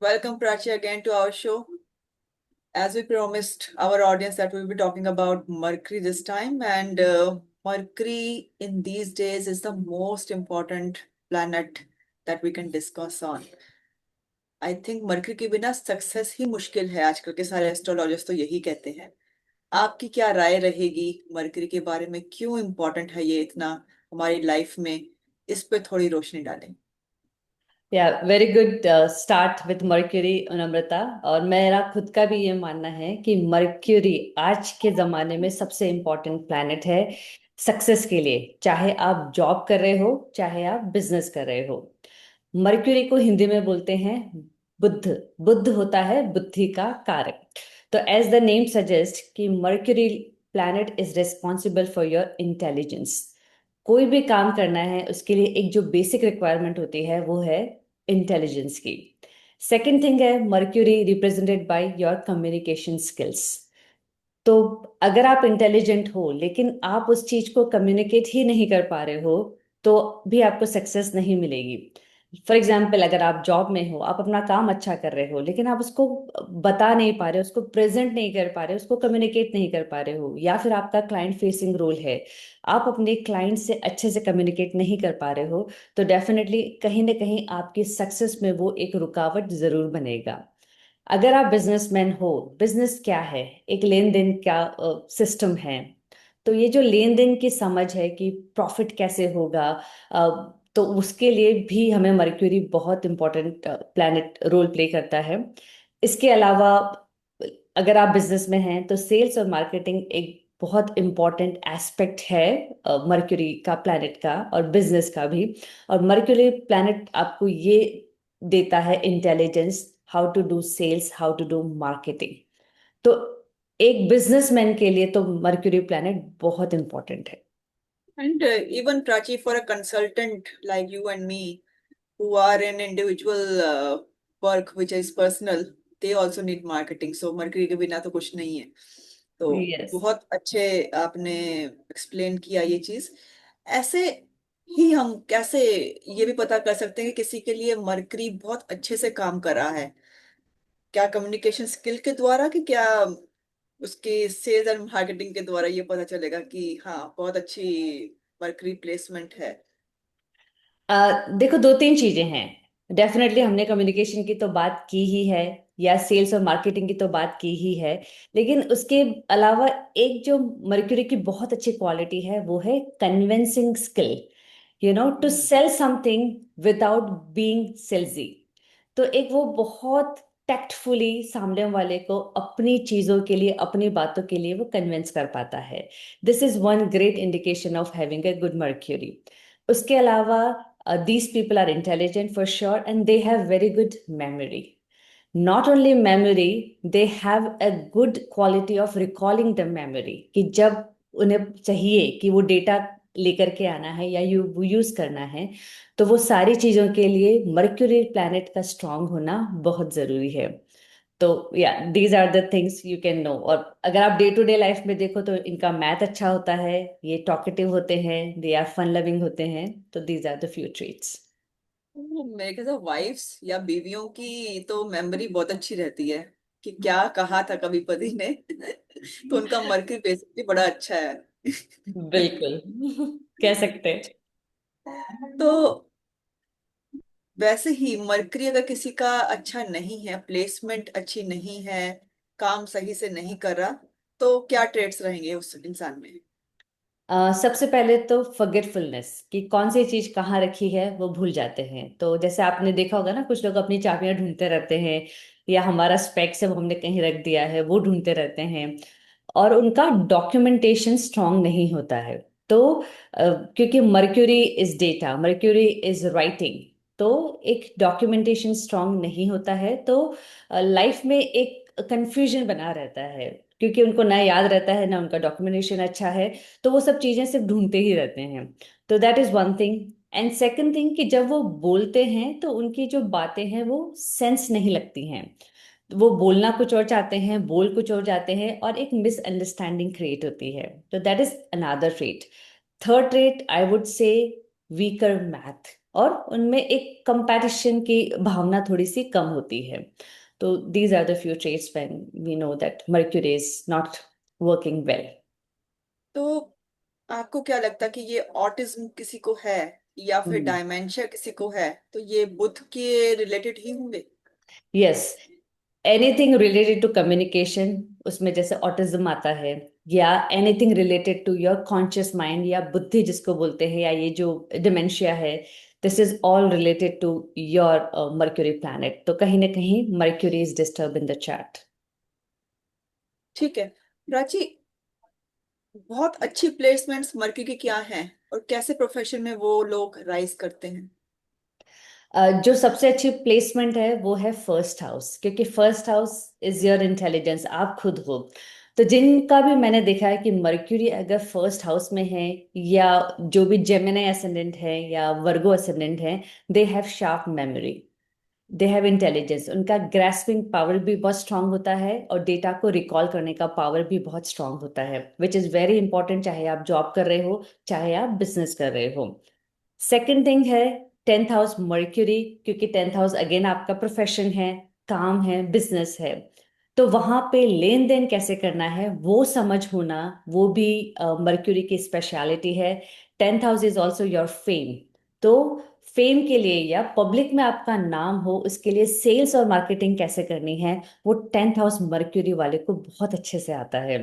Welcome, Prachi, again to our show. As we promised our audience that we'll be talking about Mercury this time, and Mercury in these days is the most important planet that we can discuss on. I think mercury के बिना success ही मुश्किल है, आजकल के सारे astrologers तो यही कहते हैं। आपकी क्या राय रहेगी मरकरी के बारे में, क्यों इम्पोर्टेंट है ये इतना हमारी लाइफ में? इस पे थोड़ी रोशनी डालें। या very good start with Mercury Namrata. और मेरा खुद का भी ये मानना है कि मर्क्यूरी आज के जमाने में सबसे इम्पोर्टेंट प्लैनेट है सक्सेस के लिए। चाहे आप जॉब कर रहे हो, चाहे आप बिजनेस कर रहे हो। मर्क्यूरी को हिंदी में बोलते हैं बुध। बुध होता है बुद्धि का कारक। तो एज द नेम सजेस्ट कि mercury planet is responsible for your intelligence. कोई भी काम करना है उसके लिए एक जो बेसिक रिक्वायरमेंट होती है वो है इंटेलिजेंस की। सेकंड थिंग है mercury represented by your communication skills. तो अगर आप इंटेलिजेंट हो लेकिन आप उस चीज को कम्युनिकेट ही नहीं कर पा रहे हो तो भी आपको सक्सेस नहीं मिलेगी। फॉर एग्जाम्पल, अगर आप जॉब में हो, आप अपना काम अच्छा कर रहे हो लेकिन आप उसको बता नहीं पा रहे हो, उसको प्रेजेंट नहीं कर पा रहे हो, उसको कम्युनिकेट नहीं कर पा रहे हो, या फिर आपका क्लाइंट फेसिंग रोल है, आप अपने क्लाइंट से अच्छे से कम्युनिकेट नहीं कर पा रहे हो, तो डेफिनेटली कहीं ना कहीं आपकी सक्सेस में वो एक रुकावट जरूर बनेगा। अगर आप बिजनेसमैन हो, बिजनेस क्या है, एक लेन देन का सिस्टम है। तो ये जो लेन देन की समझ है कि प्रॉफिट कैसे होगा, तो उसके लिए भी हमें मर्क्यूरी बहुत इंपॉर्टेंट प्लैनेट रोल प्ले करता है। इसके अलावा अगर आप बिजनेस में हैं तो सेल्स और मार्केटिंग एक बहुत इंपॉर्टेंट एस्पेक्ट है मर्क्यूरी का, प्लैनेट का और बिजनेस का भी। और मर्क्यूरी प्लैनेट आपको ये देता है intelligence, how to do sales, how to do marketing. तो एक बिजनेसमैन के लिए तो मर्क्यूरी प्लैनेट बहुत इंपॉर्टेंट है। And even Prachi, for a consultant like you and me, who are in individual work which is personal, they also need marketing. So mercury के बिना तो कुछ नहीं है। तो यस। बहुत अच्छे आपने एक्सप्लेन किया ये चीज। ऐसे ही हम कैसे ये भी पता कर सकते हैं कि किसी के लिए मरकरी बहुत अच्छे से काम कर रहा है? क्या कम्युनिकेशन स्किल के द्वारा, कि क्या उसके सेल्स एंड मार्केटिंग के द्वारा ये पता चलेगा कि हाँ बहुत अच्छी मरकरी प्लेसमेंट है? देखो, दो तीन चीजें हैं। डेफिनेटली हमने कम्युनिकेशन की तो बात की ही है, या सेल्स और मार्केटिंग की तो बात की ही है। लेकिन उसके अलावा एक जो मर्क्यूरी की बहुत अच्छी क्वालिटी है वो है convincing skill. To hmm. Sell something without being salesy. तो एक वो बहुत टैक्टफुली सामने वाले को अपनी चीजों के लिए, अपनी बातों के लिए वो कन्विंस कर पाता है। This is one great indication of having a good mercury. उसके अलावा these people are intelligent for sure and they have very good memory. Not only memory, they have a good quality of recalling the memory, कि जब उन्हें चाहिए कि वो data लेकर के आना है या वो यूज करना है, तो वो सारी चीजों के लिए मर्क्यूरी प्लैनेट का स्ट्रांग होना बहुत जरूरी है। तो या these are the things you can know. और अगर आप डे टू डे लाइफ में देखो तो इनका मैथ अच्छा होता है, ये टॉकेटिव होते हैं, दे आर फन लविंग होते हैं। तो these are the few traits. मेरे ख्याल से वाइफ्स या बीवियों की तो मेमोरी बहुत अच्छी रहती है कि क्या कहा था कभी पति ने। तो उनका मर्करी बेसिकली बड़ा अच्छा है। बिल्कुल। कह सकते हैं। तो वैसे ही मरकरी अगर किसी का अच्छा नहीं है, प्लेसमेंट अच्छी नहीं है, काम सही से नहीं कर रहा, तो क्या ट्रेड्स रहेंगे उस इंसान में? सबसे पहले तो फॉरगेटफुलनेस, कि कौन सी चीज कहाँ रखी है वो भूल जाते हैं। तो जैसे आपने देखा होगा ना, कुछ लोग अपनी चाबियां ढूंढते रहते हैं, या हमारा स्पेक्स है वो हमने कहीं रख दिया है वो ढूंढते रहते हैं, और उनका डॉक्यूमेंटेशन स्ट्रांग नहीं होता है। तो क्योंकि mercury is data, mercury is writing, तो एक डॉक्यूमेंटेशन स्ट्रांग नहीं होता है, तो लाइफ में एक कंफ्यूजन बना रहता है, क्योंकि उनको ना याद रहता है ना उनका डॉक्यूमेंटेशन अच्छा है। तो वो सब चीजें सिर्फ ढूंढते ही रहते हैं। तो that is one thing. And second thing, कि जब वो बोलते हैं तो उनकी जो बातें हैं वो सेंस नहीं लगती हैं। वो बोलना कुछ और चाहते हैं, बोल कुछ और जाते हैं, और एक मिसअंडरस्टैंडिंग क्रिएट होती है। तो that is another trait. Third trait I would say weaker math. और उनमें एक कंपैरिजन की भावना थोड़ी सी कम होती है। तो these are the few traits when we know that Mercury is not working well. तो आपको क्या लगता है कि ये ऑटिज्म किसी को है या फिर डायमेंशिया किसी को है, तो ये बुद्ध के रिलेटेड ही होंगे? Yes, anything related to communication, उसमें जैसे ऑटिज्म आता है, या anything related to your conscious mind या बुद्धि जिसको बोलते हैं, या ये जो डिमेंशिया है, this is all related to your Mercury planet. तो कहीं ना कहीं Mercury is disturb in the chart. ठीक है प्राची, बहुत अच्छी प्लेसमेंट्स मर्क्यूरी की क्या हैं और कैसे प्रोफेशन में वो लोग राइज करते हैं? जो सबसे अच्छी प्लेसमेंट है वो है फर्स्ट हाउस, क्योंकि first house is your intelligence, आप खुद हो। तो जिनका भी मैंने देखा है कि मर्क्यूरी अगर फर्स्ट हाउस में है, या जो भी जेमिनी असेंडेंट है या वर्गो असेंडेंट है, they have sharp memory, they have intelligence, उनका ग्रास्पिंग पावर भी बहुत स्ट्रांग होता है और डेटा को रिकॉल करने का पावर भी बहुत स्ट्रांग होता है, विच इज़ वेरी इंपॉर्टेंट, चाहे आप जॉब कर रहे हो चाहे आप बिजनेस कर रहे हो। सेकंड थिंग है टेंथ हाउस मर्क्यूरी, क्योंकि टेंथ हाउस अगेन आपका प्रोफेशन है, काम है, बिजनेस है। तो वहां पे लेन देन कैसे करना है वो समझ होना, वो भी मर्क्यूरी की स्पेशलिटी है। Tenth house is also your fame. तो फेम के लिए या पब्लिक में आपका नाम हो, उसके लिए सेल्स और मार्केटिंग कैसे करनी है, वो टेंथ हाउस मर्क्यूरी वाले को बहुत अच्छे से आता है।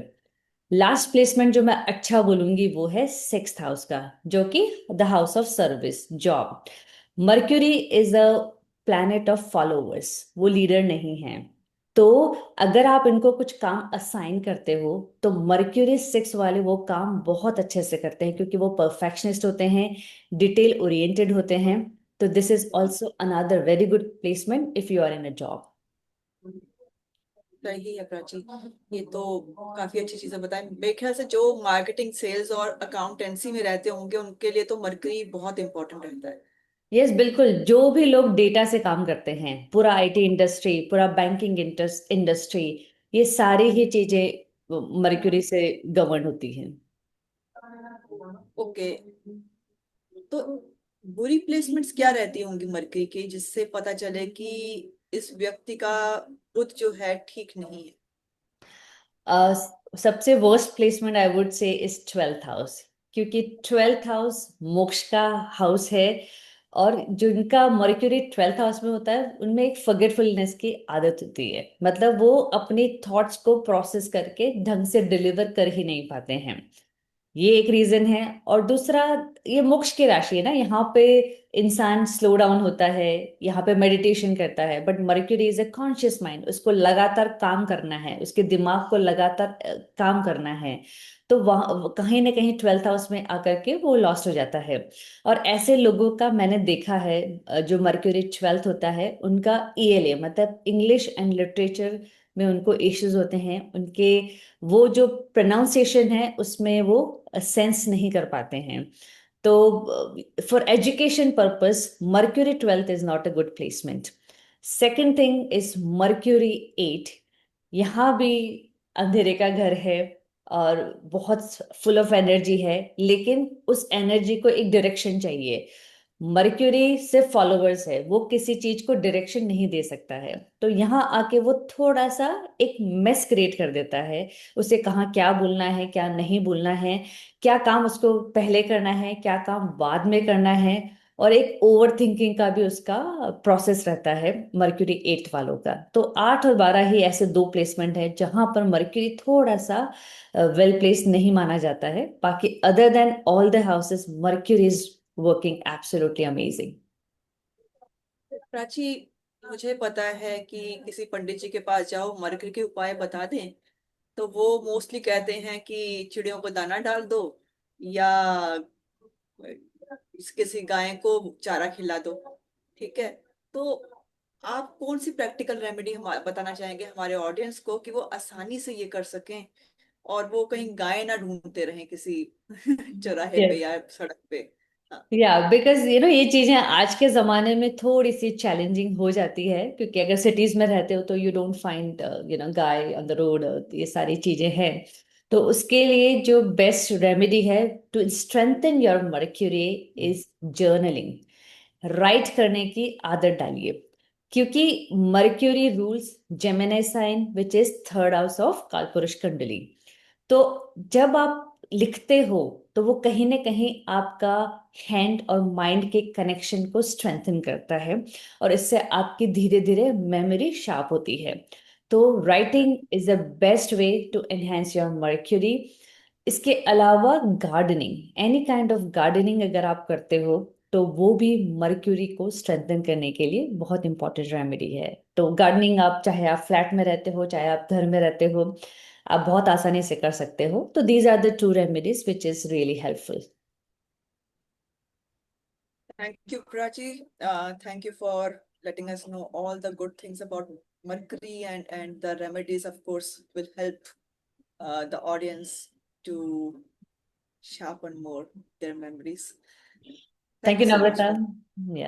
लास्ट प्लेसमेंट जो मैं अच्छा बोलूंगी वो है सिक्स्थ हाउस का, जो कि the house of service, job. Mercury is a planet of followers, वो लीडर नहीं है। तो अगर आप इनको कुछ काम असाइन करते हो, तो मर्क्यूरी सिक्स वाले वो काम बहुत अच्छे से करते हैं, क्योंकि वो परफेक्शनिस्ट होते हैं, डिटेल ओरिएंटेड होते हैं। तो this is also another very good placement if you are in a job. सही है प्राची, ये तो काफी अच्छी चीजें बताएं। मेरे ख्याल से जो मार्केटिंग, सेल्स और अकाउंटेंसी में रहते होंगे उनके लिए तो मरकरी बहुत इंपॉर्टेंट रहता है। यस, बिल्कुल, जो भी लोग डेटा से काम करते हैं, पूरा आईटी इंडस्ट्री, पूरा बैंकिंग इंडस्ट्री, ये सारी ही चीजें मर्क्यूरी से गवर्न होती हैं। ओके, तो बुरी प्लेसमेंट्स क्या रहती होंगी मरकरी की, जिससे पता चले कि इस व्यक्ति का बुध जो है ठीक नहीं है? अ, सबसे worst placement I would say is twelfth house, क्योंकि ट्वेल्थ हाउस मोक्ष का हाउस है। और जिनका मर्क्यूरी ट्वेल्थ हाउस में होता है, उनमें एक फॉरगेटफुलनेस की आदत होती है, मतलब वो अपने थॉट्स को प्रोसेस करके ढंग से डिलीवर कर ही नहीं पाते हैं। ये एक रीजन है। और दूसरा, ये मोक्ष की राशि है ना, यहाँ पे इंसान स्लो डाउन होता है, यहाँ पे मेडिटेशन करता है, but mercury is a conscious mind, उसको लगातार काम करना है, उसके दिमाग को लगातार काम करना है। तो वहाँ कहीं ना कहीं ट्वेल्थ हाउस में आकर के वो लॉस्ट हो जाता है। और ऐसे लोगों का मैंने देखा है, जो मर्क्यूरी ट्वेल्थ होता है, उनका ईएलए मतलब इंग्लिश एंड लिटरेचर में उनको इश्यूज होते हैं, उनके वो जो प्रोनाउंसिएशन है उसमें वो सेंस नहीं कर पाते हैं। तो for education purpose Mercury twelfth is not a good placement. Second thing is Mercury eight, यहाँ भी अंधेरे का घर है, और बहुत फुल ऑफ एनर्जी है, लेकिन उस एनर्जी को एक डायरेक्शन चाहिए। मर्क्यूरी सिर्फ फॉलोवर्स है, वो किसी चीज को डायरेक्शन नहीं दे सकता है। तो यहाँ आके वो थोड़ा सा एक मेस क्रिएट कर देता है, उसे कहाँ क्या बोलना है, क्या नहीं बोलना है, क्या काम उसको पहले करना है, क्या काम बाद में करना है। और एक ओवर थिंकिंग का भी उसका प्रोसेस रहता है मर्क्यूरी एट वालों का। तो 8 और 12 ही ऐसे दो प्लेसमेंट है जहां पर मर्क्यूरी थोड़ा सा वेल प्लेस नहीं माना जाता है। बाकी other than all the houses mercury is working absolutely amazing. Prachi, मुझे पता है कि किसी पंडित जी के पास जाओ, मरकरी के उपाय बता दें, तो वो मोस्टली कहते हैं कि चिड़ियों को दाना डाल दो, या किसी गाय को चारा खिला दो। ठीक है, तो आप कौन सी प्रैक्टिकल रेमेडी हम बताना चाहेंगे हमारे ऑडियंस को कि वो आसानी से ये कर सकें और वो कहीं गाय ना ढूंढते रहें किसी चौराहे पे या सड़क पे? हाँ। या बिकॉज ये चीजें आज के जमाने में थोड़ी सी चैलेंजिंग हो जाती है, क्योंकि अगर सिटीज में रहते हो तो यू डोंट फाइंड गाय ऑन द रोड, ये सारी चीजें हैं। तो उसके लिए जो बेस्ट रेमेडी है to strengthen your Mercury is journaling. Write करने की आदत डालिए, क्योंकि Mercury rules Gemini sign which is third house of Kalpurush kundli. तो जब आप लिखते हो तो वो कहीं ना कहीं आपका हैंड और माइंड के कनेक्शन को स्ट्रेंथन करता है, और इससे आपकी धीरे धीरे मेमोरी शार्प होती है। तो writing is the best way to enhance your Mercury. इसके अलावा gardening, any kind of gardening अगर आप करते हो तो वो भी मर्क्यूरी को स्ट्रेंथन करने के लिए बहुत इंपॉर्टेंट रेमेडी है। तो गार्डनिंग आप चाहे आप फ्लैट में रहते हो चाहे आप घर में रहते हो, आप बहुत आसानी से कर सकते हो। तो these are the two remedies which is really helpful. Thank you, Prachi. Thank you for letting us know all the good things about Mercury, and the remedies, of course, will help the audience to sharpen more their memories. Thank Thank you, you so much. Namrata. Yeah.